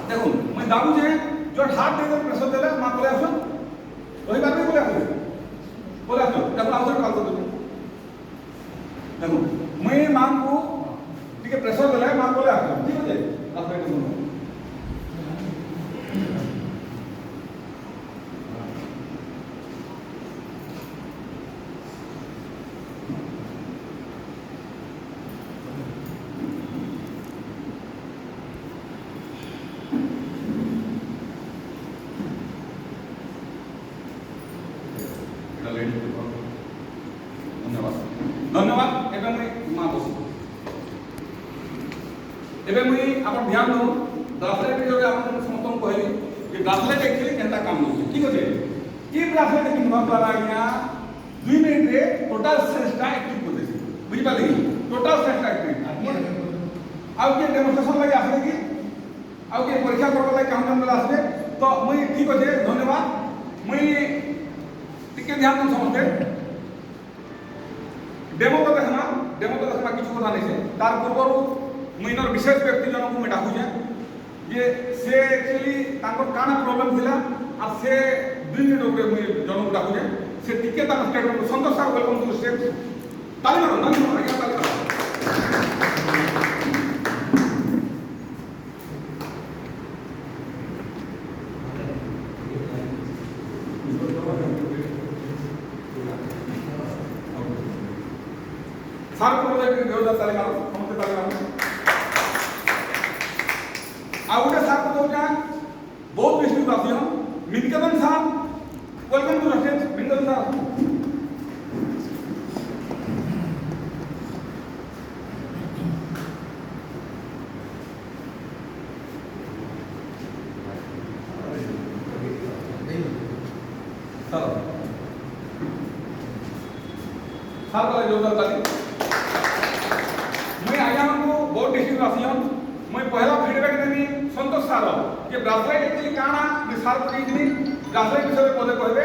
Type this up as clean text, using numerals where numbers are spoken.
দেখুন মুই দাবু যে জট হাত দিয়ে প্রেসর দেলে মা বলে আসুন ওই পারবে বলে আসুন দেখুন আউথর কাল করতে দেখুন মুই মাଙ୍କୁ ଟିକେ ପ୍ରେସର ଦେଲେ ମା ବୋଲେ ଆସ ଠିକ ଅଛି ତାପରେ ଏଠି ଶୁଣ ধন্যবাদ ধন্যবাদ ଏବେ ମୁଇଁ ମା ବସି ଏବେ ମୁଇଁ ଆପଣ ଧ୍ୟାନ ଦେଉ ବ୍ରାସଲେଟ୍ ଯୋଉ ଆପଣ ସମସ୍ତଙ୍କୁ କହିଲି ଯେ ବ୍ରାସଲେଟ୍ एक्चुअली କେନ୍ତା କାମ ଦଉଛି ଠିକ ଅଛି ଇ ବ୍ରାସଲେଟ୍ କିଣିବା ଦ୍ୱାରା ଆଜ୍ଞା 2 ମିନିଟରେ ଟୋଟାଲ ସେନ୍ସଟା ଆକ୍ଟିଭ କରିଦେସି ବୁଝିପାରିଲେ କି ଟୋଟାଲ ସେନ୍ସଟା ଆକ୍ଟିଭ ଆଉ କିଏ ଡେମୋନ୍ଷ୍ଟ୍ରେସନ ଲାଗି ଆସିଲେ କି ଆଉ କିଏ ପରୀକ୍ଷା କରିବା ଲାଗି କାମ ବେলা ଆସିବେ ତ ମୁଇଁ ଠିକ ଅଛି ଧନ୍ୟବାଦ ମୁଇଁ ଟିକେ ଧ୍ୟାନ ଦେଉ ସମସ୍ତେ डेमो तो देखना किसी कथा नहीं से तार पूर्व मुझर विशेष व्यक्ति जनक मुझे डाकुचे जे से एक्चुअली काना प्रॉब्लम थिला आ से 2 मिनट उपरे मुझे जनक डाकुचे से टिके स्टेटमेंट संतोष साहब वेलकम टू स्टेट ताली मारो आज्ञा ताली मारो सार को बोले कि देवदास ताली मारो समझते ताली मारो आ उठे सार को दोजा बहुत विष्णु दासियों मिनकदन साहब वेलकम टू स्टेज मिनकदन साहब सार को देवदास ताली बहुत डिस्ट्रिक्ट आसियन मैं पहला फीडबैक देनी संतोष सार कि ब्रासलेट एक्चुअली काना सार को ब्रासलेट विषय पदे कहबे।